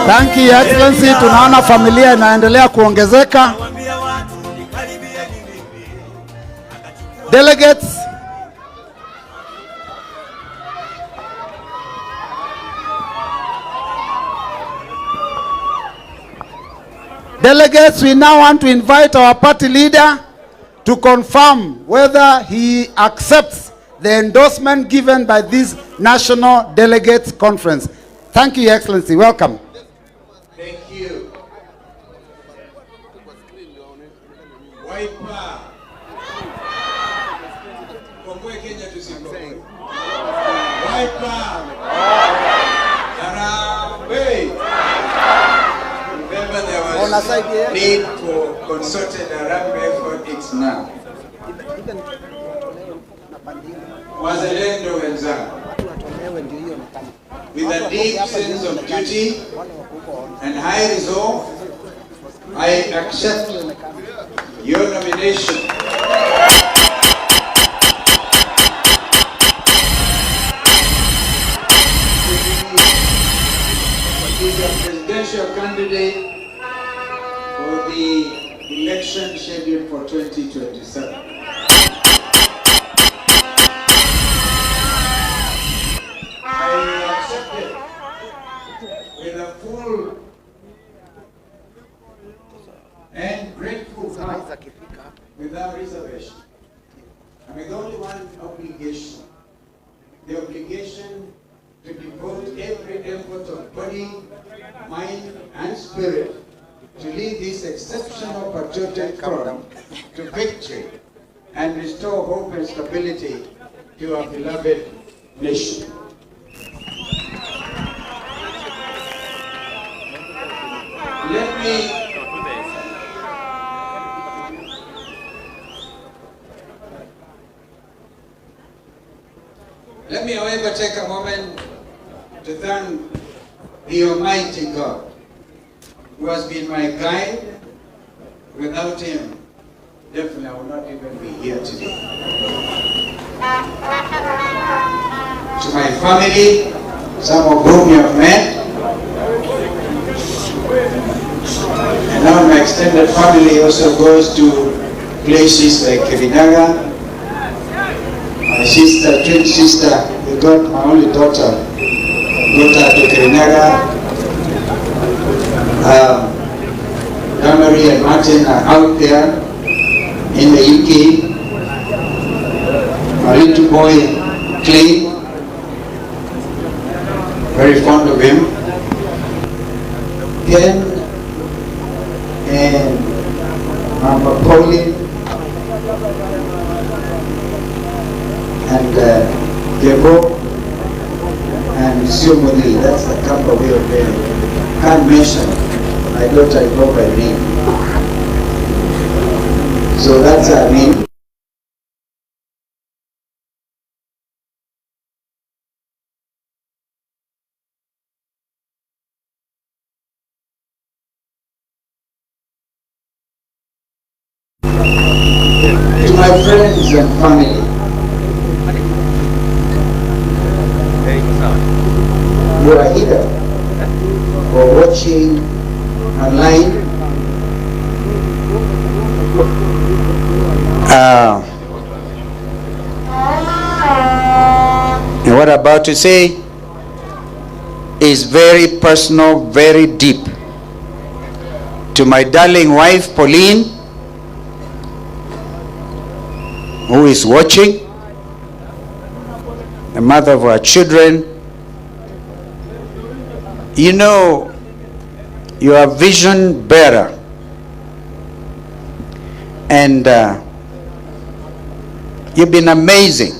Thank you, Excellency. Tunaona familia inaendelea kuongezeka. Delegates, we now want to invite our party leader to confirm whether he accepts the endorsement given by this National Delegates Conference. Thank you, Your Excellency. Welcome. Thank you. Wiper. Wiper. Remember there was need for concerted Harambee effort. It's now. Wazalendo wenzangu, with a deep sense of duty and high resolve, I accept your nomination to be the presidential candidate for the election scheduled for 2027. I accept it with a full and grateful heart, without reservation. I mean, the only one obligation, the obligation to devote every effort of body, mind, and spirit to lead this exceptional patriotic front to victory and restore hope and stability to our beloved nation. Let me, however, take a moment to thank the Almighty God, who has been my guide. Without Him, definitely I would not even be here today. To my family, some of whom you have met, and now my extended family also goes to places like Kirinaga. My sister, twin sister, they got my only daughter, got her to Kirinaga. Damari and Martin are out there in the UK. My little boy, Clay, very fond of him. Ken and Mama Pauline and Gebo and Musyoka. That's the camp of your name. Can't mention my daughter, I know by name. So that's her name. To my friends and family, you are here for watching online. And what I'm about to say is very personal, very deep. To my darling wife, Pauline, who is watching, the mother of our children. You know, you are a vision bearer. And you've been amazing.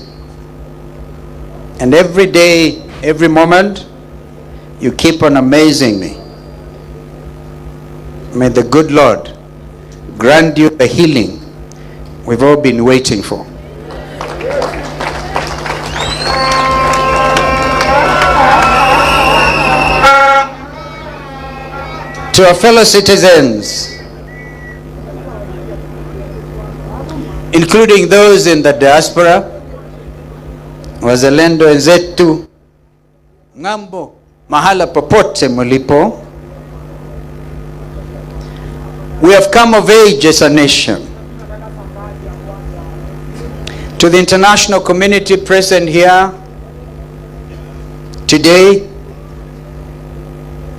And every day, every moment, you keep on amazing me. May the good Lord grant you the healing we've all been waiting for. To our fellow citizens, including those in the diaspora, wazalendo wenzetu, ng'ambo, mahala popote mulipo, We have come of age as a nation. To the international community present here today,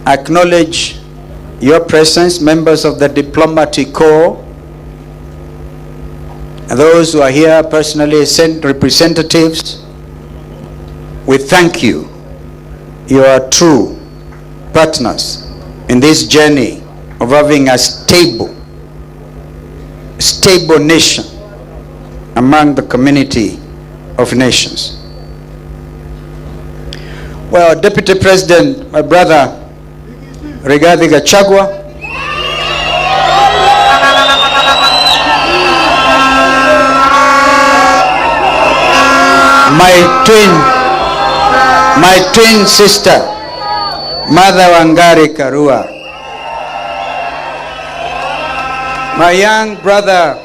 I acknowledge your presence, members of the diplomatic corps, and those who are here personally, sent representatives. We thank you. You are true partners in this journey of having a stable nation among the community of nations. Well, Deputy President, my brother, Rigathi Gachagua, my twin sister, Mother Wangari Karua, my young brother,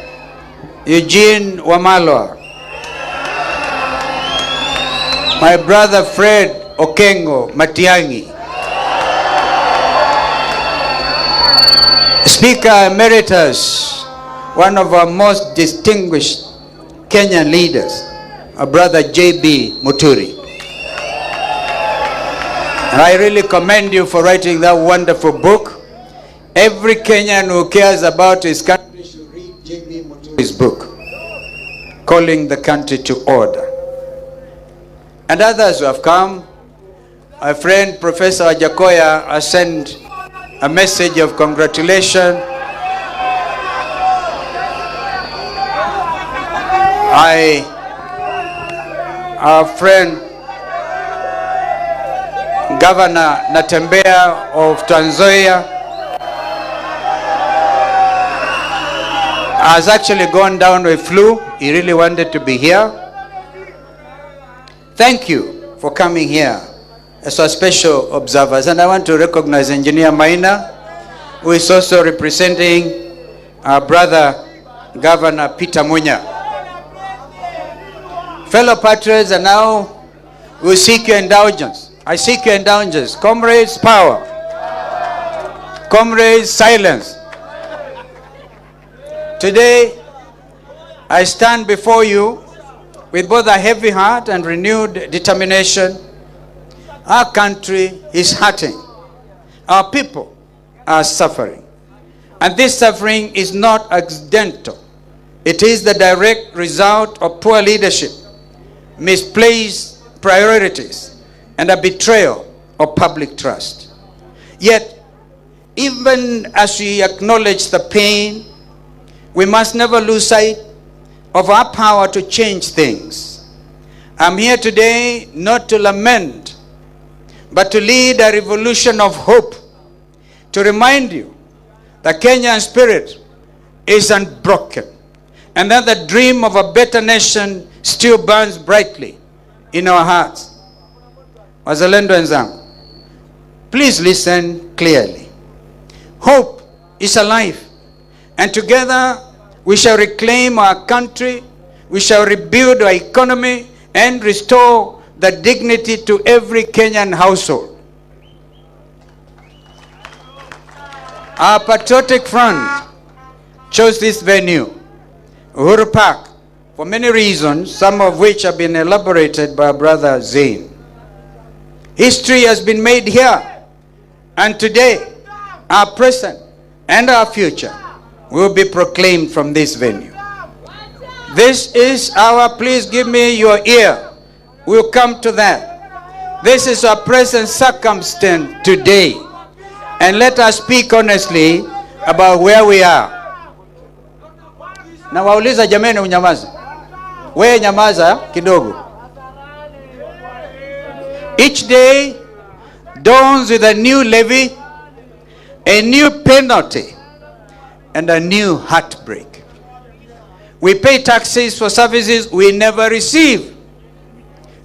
Eugene Wamalwa, my brother Fred Okengo Matiang'i, Speaker Emeritus, one of our most distinguished Kenyan leaders, our brother J.B. Muturi. And I really commend you for writing that wonderful book. Every Kenyan who cares about his country should read J.B. Muturi's book, Calling the Country to Order. And others who have come, my friend Professor Wajakoya has sent a message of congratulation. Our friend Governor Natembeya of Tanzania has actually gone down with flu. He really wanted to be here. Thank you for coming here as our special observers. And I want to recognize Engineer Maina, who is also representing our brother Governor Peter Munya. Fellow patriots, and now we seek your indulgence. I seek your indulgence. Comrades, power. Comrades, silence. Today, I stand before you with both a heavy heart and renewed determination. Our country is hurting. Our people are suffering. And this suffering is not accidental. It is the direct result of poor leadership, misplaced priorities, and a betrayal of public trust. Yet, even as we acknowledge the pain, we must never lose sight of our power to change things. I'm here today not to lament, but to lead a revolution of hope, to remind you the Kenyan spirit is unbroken, and that the dream of a better nation still burns brightly in our hearts. Wazalendo wenzangu, please listen clearly. Hope is alive, and together we shall reclaim our country, we shall rebuild our economy, and restore the dignity to every Kenyan household. Our patriotic front chose this venue, Uhuru Park, for many reasons, some of which have been elaborated by our brother Zain. History has been made here, and today, our present and our future will be proclaimed from this venue. This is our, please give me your ear, we'll come to that. This is our present circumstance today, and let us speak honestly about where we are. Na wauliza jameni unyamaza. We nyamaza kidogo. Each day dawns with a new levy, a new penalty, and a new heartbreak. We pay taxes for services we never receive.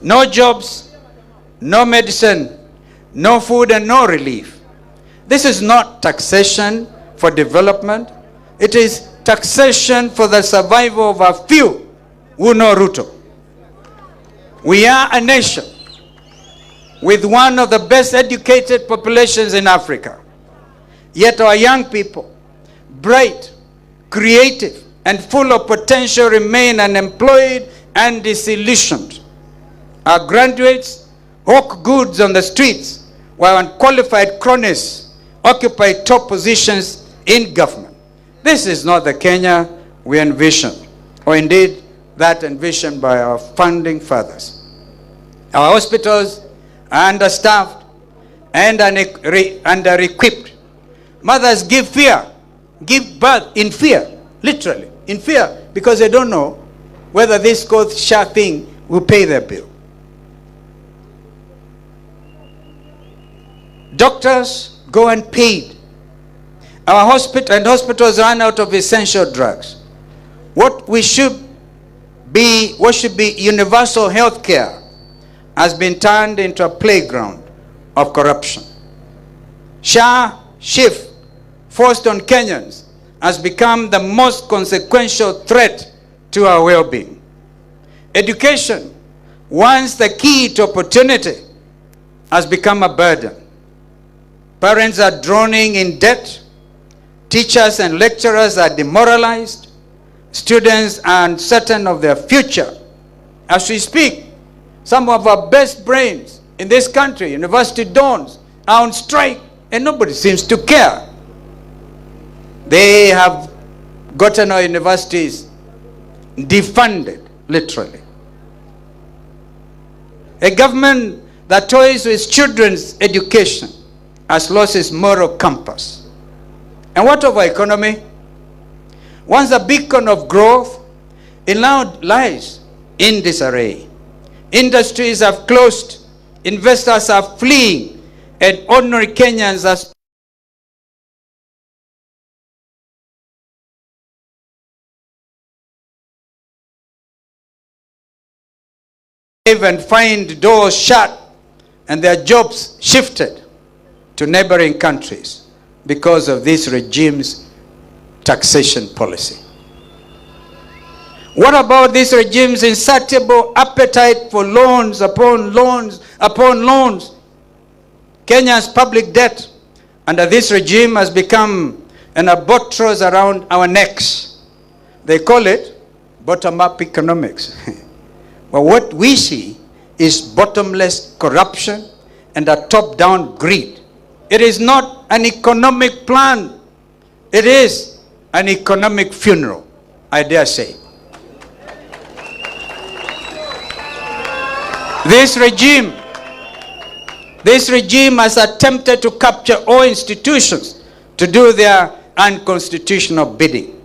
No jobs, no medicine, no food, and no relief. This is not taxation for development. It is taxation for the survival of a few who know Ruto. We are a nation with one of the best educated populations in Africa. Yet our young people bright, creative, and full of potential remain unemployed and disillusioned. Our graduates hawk goods on the streets, while unqualified cronies occupy top positions in government. This is not the Kenya we envisioned, or indeed that envisioned by our founding fathers. Our hospitals are understaffed and under-equipped. Mothers give birth in fear, literally, in fear, because they don't know whether this SHA thing will pay their bill. Doctors go unpaid. Our hospitals run out of essential drugs. What should be universal health care has been turned into a playground of corruption. SHA shift forced on Kenyans has become the most consequential threat to our well-being. Education, once the key to opportunity, has become a burden. Parents are drowning in debt. Teachers and lecturers are demoralized. Students are uncertain of their future. As we speak, some of our best brains in this country, university dons, are on strike, and nobody seems to care. They have gotten our universities defunded, literally. A government that toys with children's education has lost its moral compass. And what of our economy? Once a beacon of growth, it now lies in disarray. Industries have closed, investors are fleeing, and ordinary Kenyans are and find doors shut and their jobs shifted to neighboring countries because of this regime's taxation policy. What about this regime's insatiable appetite for loans upon loans upon loans? Kenya's public debt under this regime has become an albatross around our necks. They call it bottom-up economics. But what we see is bottomless corruption and a top-down greed. It is not an economic plan. It is an economic funeral, I dare say. This regime has attempted to capture all institutions to do their unconstitutional bidding.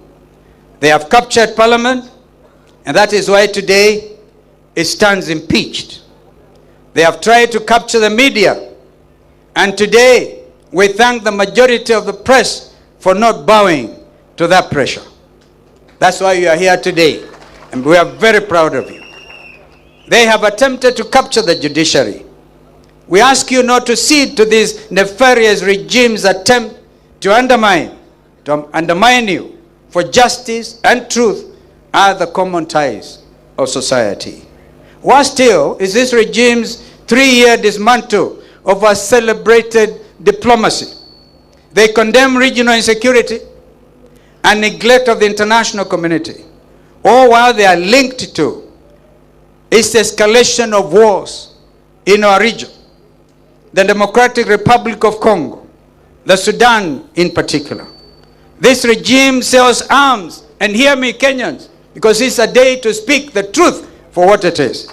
They have captured Parliament, and that is why today it stands impeached. They have tried to capture the media, and today we thank the majority of the press for not bowing to that pressure. That's why you are here today, and we are very proud of you. They have attempted to capture the judiciary. We ask you not to cede to these nefarious regimes' attempt to undermine you, for justice and truth are the common ties of society. Worse still is this regime's 3-year dismantle of our celebrated diplomacy. They condemn regional insecurity and neglect of the international community, all while they are linked to its escalation of wars in our region, the Democratic Republic of Congo, the Sudan in particular. This regime sells arms, and hear me, Kenyans, because it's a day to speak the truth for what it is.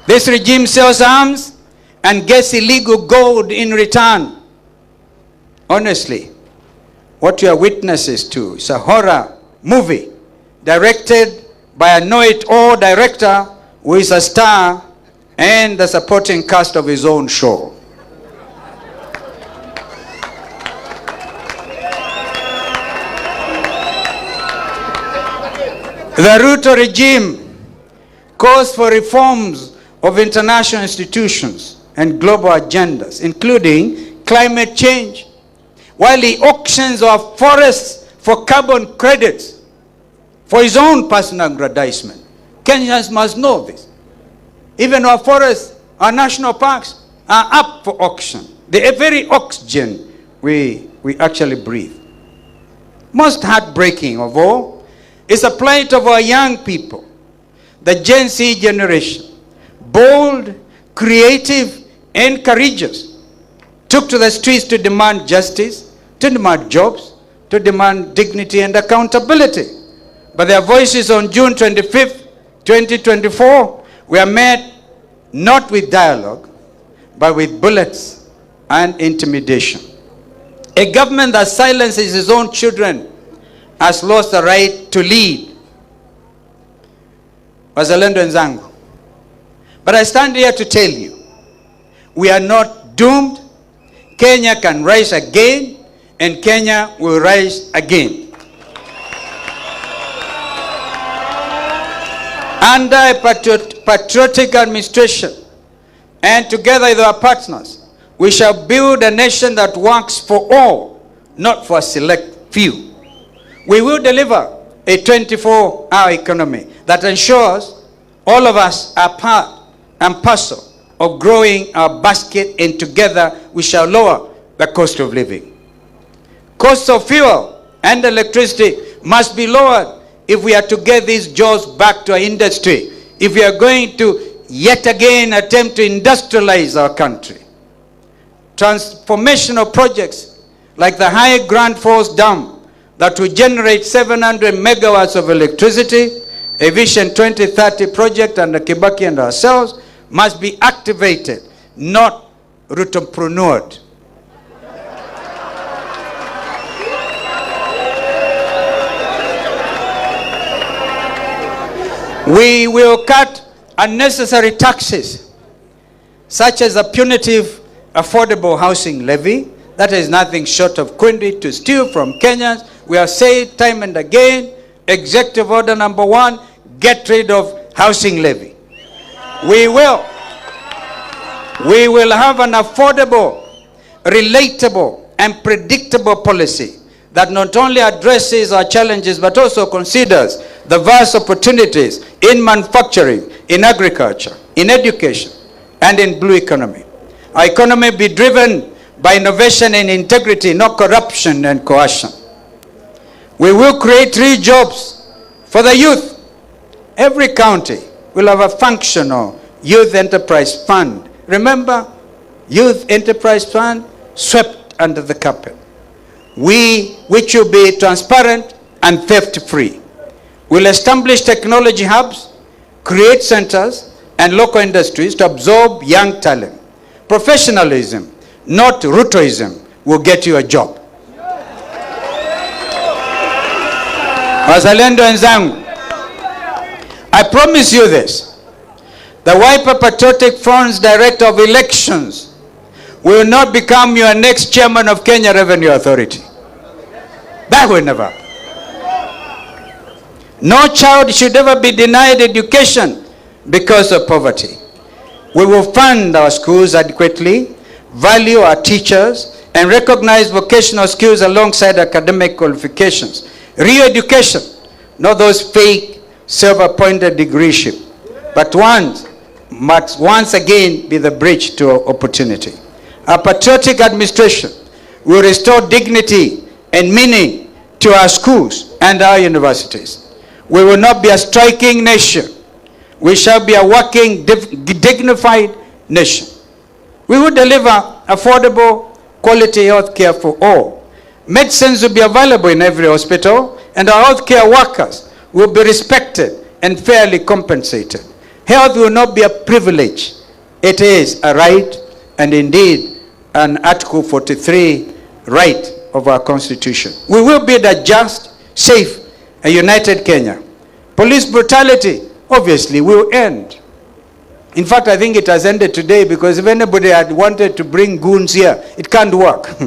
This regime sells arms and gets illegal gold in return. Honestly, what you are witnesses to is a horror movie directed by a know-it-all director who is a star and the supporting cast of his own show. The Ruto regime calls for reforms of international institutions and global agendas, including climate change, while he auctions our forests for carbon credits for his own personal aggrandizement. Kenyans must know this. Even our forests, our national parks are up for auction. The very oxygen we actually breathe. most heartbreaking of all, is the plight of our young people, the Gen Z generation. Bold, creative, and courageous, took to the streets to demand justice, to demand jobs, to demand dignity and accountability. But their voices on June 25th, 2024 were met not with dialogue, but with bullets and intimidation. A government that silences its own children has lost the right to lead. Wazalendo wenzangu. But I stand here to tell you, we are not doomed. Kenya can rise again, and Kenya will rise again. Under a patriotic administration, and together with our partners, we shall build a nation that works for all, not for a select few. We will deliver a 24-hour economy that ensures all of us are part and parcel of growing our basket, and together we shall lower the cost of living. Costs of fuel and electricity must be lowered if we are to get these jobs back to our industry, if we are going to yet again attempt to industrialize our country. Transformational projects like the High Grand Falls Dam that will generate 700 megawatts of electricity, a Vision 2030 project under Kibaki and ourselves, must be activated, not Rutopreneured. We will cut unnecessary taxes, such as a punitive affordable housing levy that is nothing short of cruelty to steal from Kenyans. We have said time and again, Executive Order number 1, get rid of housing levy. We will have an affordable, relatable, and predictable policy that not only addresses our challenges but also considers the vast opportunities in manufacturing, in agriculture, in education, and in blue economy. Our economy be driven by innovation and integrity, not corruption and coercion. We will create real jobs for the youth. Every county will have a functional youth enterprise fund. Remember, youth enterprise fund swept under the carpet. Which will be transparent and theft-free. We'll establish technology hubs, create centers and local industries to absorb young talent. Professionalism, not Rutoism, will get you a job. Wazalendo wenzangu, I promise you this. The Wiper Patriotic Fund's Director of Elections will not become your next chairman of Kenya Revenue Authority. That will never. No child should ever be denied education because of poverty. We will fund our schools adequately, value our teachers, and recognize vocational skills alongside academic qualifications. Real education, not those fake self-appointed degreeship, but must once again be the bridge to opportunity. Our patriotic administration will restore dignity and meaning to our schools and our universities. We will not be a striking nation. We shall be a working, dignified nation. We will deliver affordable, quality health care for all. Medicines will be available in every hospital, and our healthcare workers will be respected and fairly compensated. Health will not be a privilege. It is a right, and indeed an Article 43 right of our Constitution. We will build a just, safe, and united Kenya. Police brutality, obviously, will end. In fact, I think it has ended today, because if anybody had wanted to bring goons here, it can't work.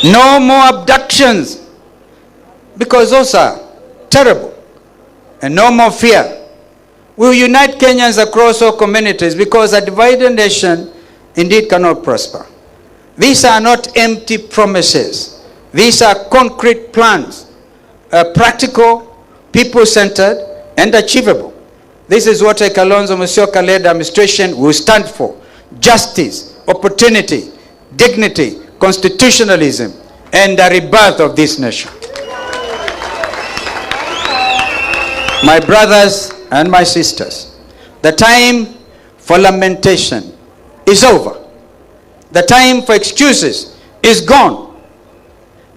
No more abductions, because those are terrible. And no more fear. We will unite Kenyans across all communities, because a divided nation indeed cannot prosper. These are not empty promises. These are concrete plans, practical, people-centered, and achievable. This is what a Kalonzo Musyoka-led administration will stand for: justice, opportunity, dignity, constitutionalism, and the rebirth of this nation. My brothers and my sisters, the time for lamentation is over. The time for excuses is gone.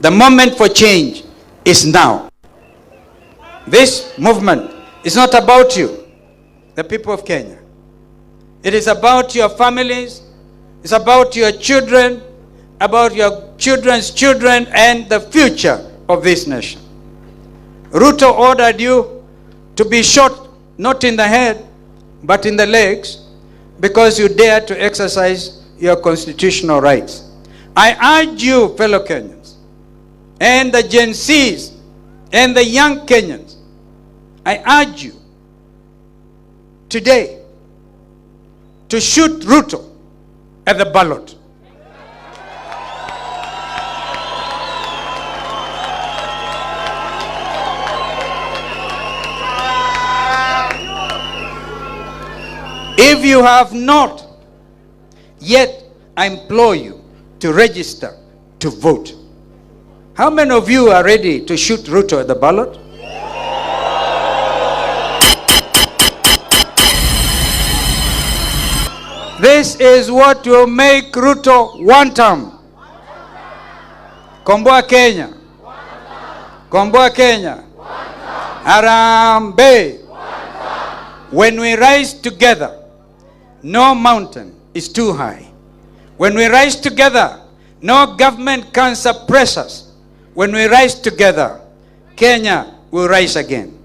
The moment for change is now. This movement is not about you, the people of Kenya. It is about your families, it's about your children, about your children's children, and the future of this nation. Ruto ordered you to be shot, not in the head, but in the legs, because you dared to exercise your constitutional rights. I urge you, fellow Kenyans, and the Gen Zs, and the young Kenyans, I urge you today to shoot Ruto at the ballot. If you have not yet, I implore you to register to vote. How many of you are ready to shoot Ruto at the ballot? This is what will make Ruto one term. Komboa Kenya. Komboa Kenya. Harambee. When we rise together, no mountain is too high. When we rise together, no government can suppress us. When we rise together, Kenya will rise again.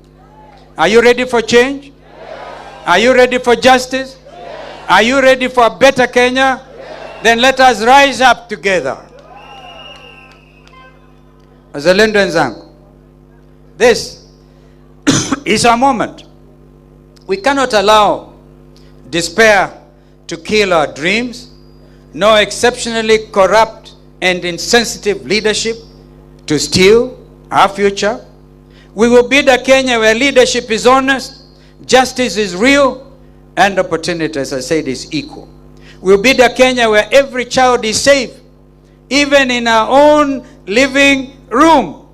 Are you ready for change? Yes. Are you ready for justice? Yes. Are you ready for a better Kenya? Yes. Then let us rise up together. Wazalendo wenzangu, this is our moment. We cannot allow despair to kill our dreams, nor exceptionally corrupt and insensitive leadership to steal our future. We will build a Kenya where leadership is honest, justice is real, and opportunity, as I said, is equal. We'll build a Kenya where every child is safe, even in our own living room.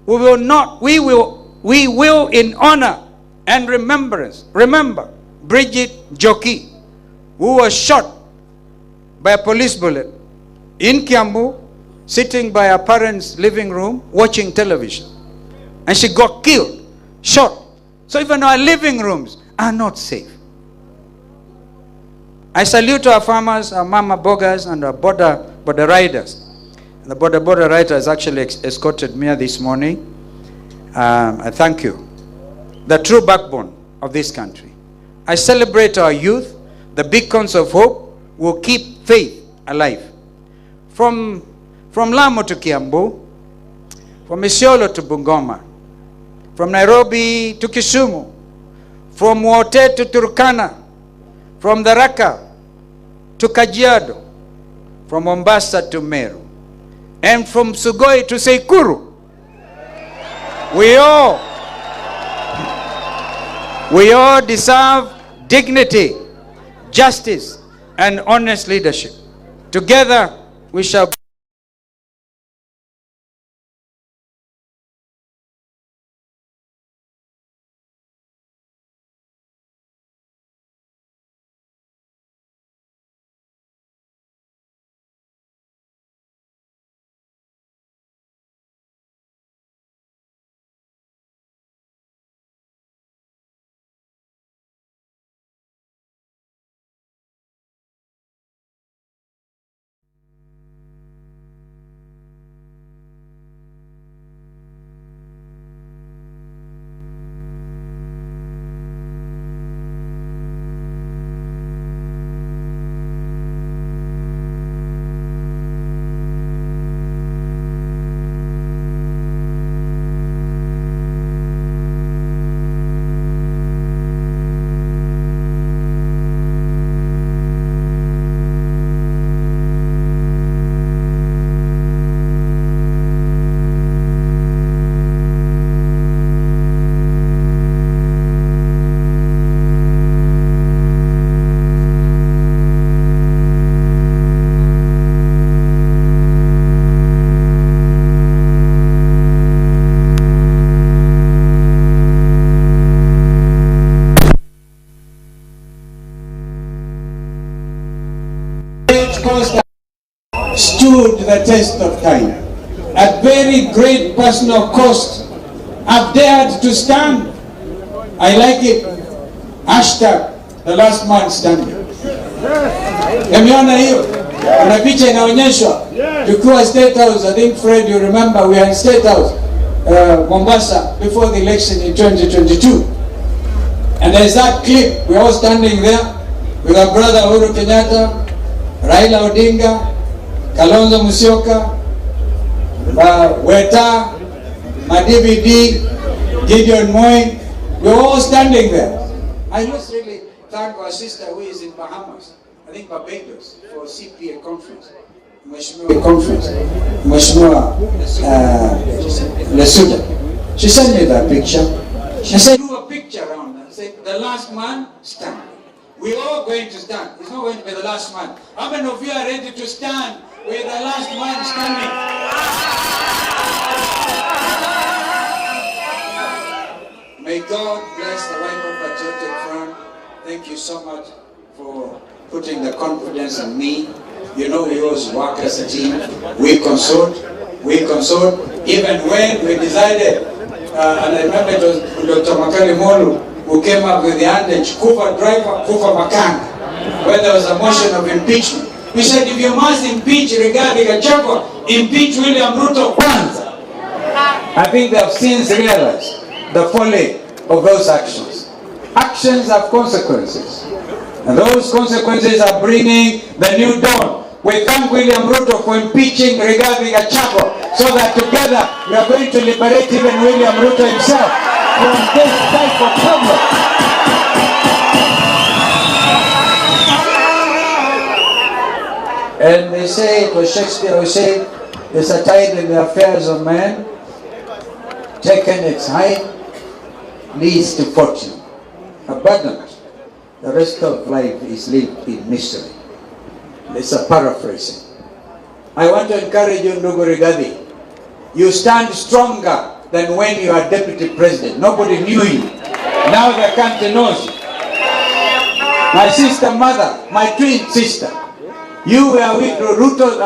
We will in honor and remembrance, remember Bridget Joki, who was shot by a police bullet in Kiambu, sitting by her parents' living room, watching television. And she got killed, shot. So even our living rooms are not safe. I salute our farmers, our mama boggers, and our border riders. The border riders actually escorted me this morning. I thank you. The true backbone of this country. I celebrate our youth. The beacons of hope will keep faith alive. From Lamu to Kiambu, from Isiolo to Bungoma, from Nairobi to Kisumu, from Wote to Turkana, from Tharaka to Kajiado, from Mombasa to Meru, and from Sugoi to Seikuru. We all deserve dignity, justice, and honest leadership. Together, we shall cost stood the test of time. At very great personal cost, I've dared to stand. I like it. Hashtag the last man standing. Umeona hiyo? Kuna picha inaonyeshwa tukiwa State House. I think Fred, you remember we are in State House, Mombasa, before the election in 2022. And there's that clip. We're all standing there with our brother Uhuru Kenyatta, Raila Odinga, Kalonzo Musyoka, Weta, Madividi, Gideon Moi. We're all standing there. I must really thank our sister who is in Bahamas, I think Barbados, for CPA conference. Mheshimiwa Lesuda. She sent me that picture. She said, do a picture around that. Say, the last man stand. We're all going to stand. It's not going to be the last man. How many of you are ready to stand with the last man standing? May God bless the Wiper Patriotic Front. Thank you so much for putting the confidence in me. You know, we always work as a team. We consult. Even when we decided, and I remember it was Dr. Makali Molu who came up with the adage, Kufa driver, Kufa makanga, where there was a motion of impeachment. We said, if you must impeach Rigathi Gachagua, impeach William Ruto once. I think they have since realized the folly of those actions. Actions have consequences. And those consequences are bringing the new dawn. We thank William Ruto for impeaching Rigathi Gachagua, so that together we are going to liberate even William Ruto himself from this type of problem. And they say, it was Shakespeare who said, there's a tide in the affairs of man, taken its height, leads to fortune. Abundant. The rest of life is lived in misery. It's a paraphrasing. I want to encourage you, Ndugu Rigathi. You stand stronger than when you are deputy president. Nobody knew you. Now the country knows you. My sister mother, my twin sister, you were with Ruto,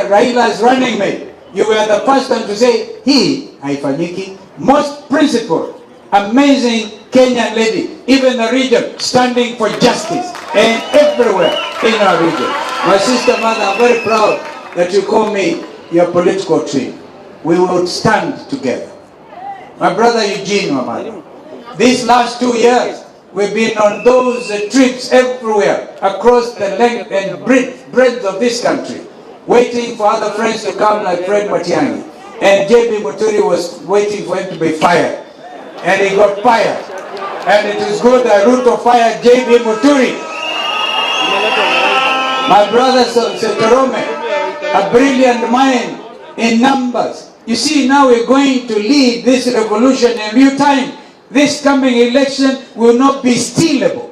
Raila's running mate. You were the first one to say, he, haifanyiki, most principled, amazing Kenyan lady, even the region, standing for justice, and everywhere in our region. My sister mother, I'm very proud that you call me your political twin. We will stand together. My brother Eugene, my mother, these last 2 years, we've been on those trips everywhere, across the length and breadth of this country, waiting for other friends to come like Fred Matiang'i. And JB Muturi was waiting for him to be fired. And he got fired. And it is good that Ruto fired JB Muturi. My brother Sekarome, a brilliant mind in numbers. You see, now we're going to lead this revolution in real time. This coming election will not be stealable.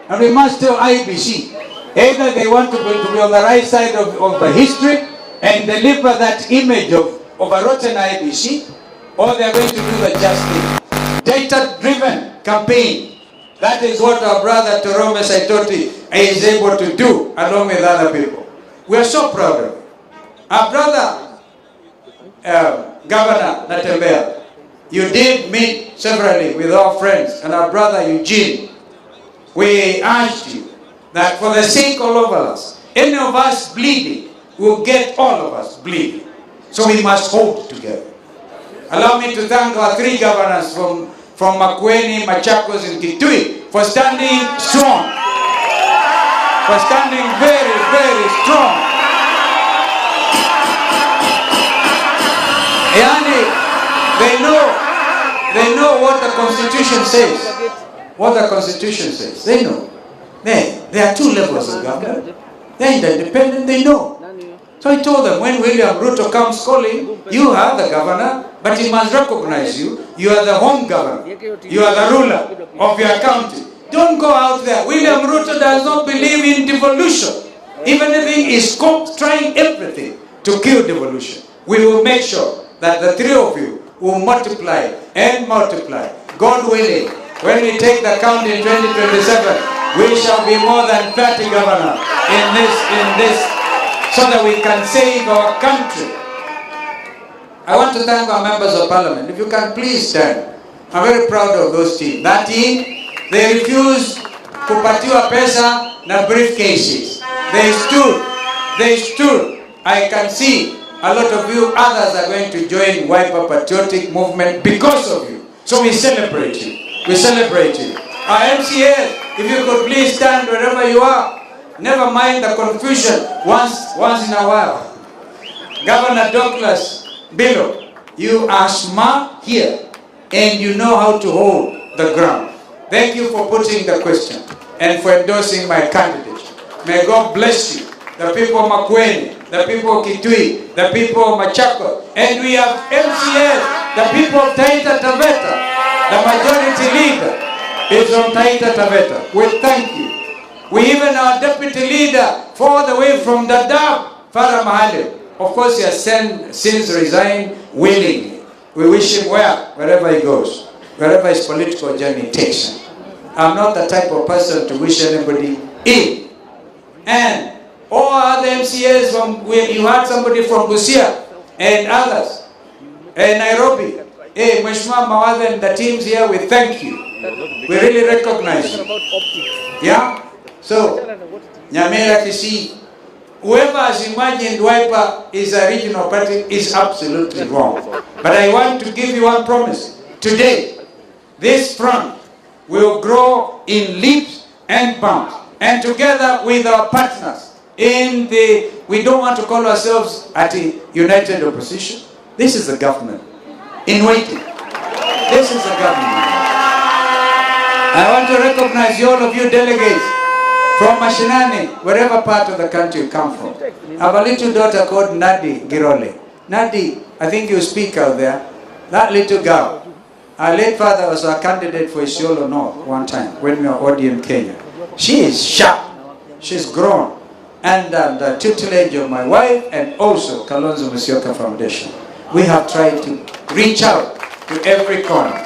And we must tell IBC, either they want to be on the right side of the history and deliver that image of a rotten IBC, or they're going to do the justice. Data-driven campaign. That is what our brother Torome Saitoti is able to do along with other people. We are so proud of it. Our brother, Governor Natembeya, you did meet severally with our friends and our brother Eugene. We asked you that for the sake of all of us, any of us bleeding will get all of us bleeding. So we must hold together. Allow me to thank our 3 governors from Makueni, Machakos, and Kitui for standing strong. For standing very, very strong. Yani, they know what the Constitution says. What the Constitution says. They know. There are 2 levels of government. They're independent, they know. So I told them, when William Ruto comes calling, you are the governor, but he must recognize you. You are the home governor. You are the ruler of your county. Don't go out there. William Ruto does not believe in devolution. Even if he is trying everything to kill devolution, we will make sure that the 3 of you will multiply and multiply. God willing, when we take the county in 2027, we shall be more than 30 governors in this so that we can save our country. I want to thank our members of parliament. If you can please stand. I'm very proud of those team. That team, they refused kupatiwa pesa na briefcases. They stood. I can see a lot of you others are going to join Wiper Patriotic Movement because of you. So we celebrate you. We celebrate you. Our MCAs, if you could please stand wherever you are. Never mind the confusion once in a while. Governor Douglas Bello, you are smart here and you know how to hold the ground. Thank you for putting the question and for endorsing my candidate. May God bless you. The people of Makueni, the people of Kitui, the people of Machako, and we have MCAs, the people of Taita Taveta. The majority leader is from Taita Taveta. We thank you. We even our deputy leader, all the way from Dadaab, Farah Mahalim. Of course, he has since resigned willingly. We wish him well wherever he goes, wherever his political journey takes him. I'm not the type of person to wish anybody ill. And all other MCAs from where you had somebody from Busia and others, and Nairobi, hey, Mheshimiwa Mawadha and the teams here, we thank you. We really recognize you. Yeah? So, Nyamira Kisi, whoever has imagined Wiper is a regional party is absolutely wrong. But I want to give you one promise. Today, this front will grow in leaps and bounds. And together with our partners in the, we don't want to call ourselves at a united opposition. This is the government in waiting. This is the government. I want to recognize all of you delegates from Mashinani, wherever part of the country you come from. I have a little daughter called Nadi Girole. Nadi, I think you speak out there. That little girl, our late father was a candidate for Isiolo North one time when we were ODM Kenya. She is sharp. She's grown. And the tutelage of my wife and also Kalonzo Musyoka Foundation. We have tried to reach out to every corner.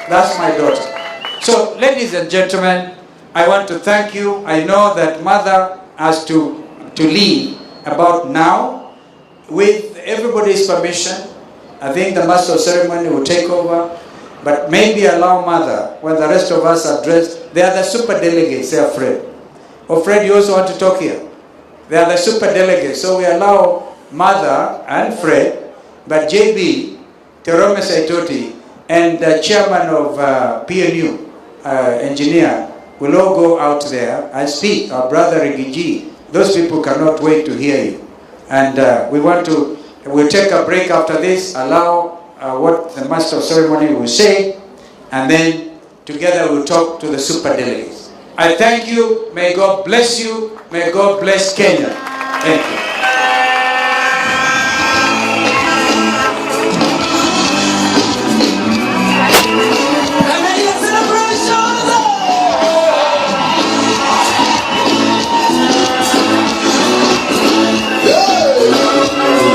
That's my daughter. So, ladies and gentlemen, I want to thank you. I know that mother has to leave about now. With everybody's permission, I think the master of ceremony will take over. But maybe allow mother, when the rest of us are dressed. They are the super delegates, they are Fred. Oh, Fred, you also want to talk here? They are the super delegates. So we allow mother and Fred, but JB, Terome Saitoti, and the chairman of PNU, engineer, will all go out there and speak. Our brother Rigiji, those people cannot wait to hear you. And we'll take a break after this, allow what the master of ceremony will say, and then together we'll talk to the super delegates. I thank you. May God bless you. May God bless Kenya. Thank you.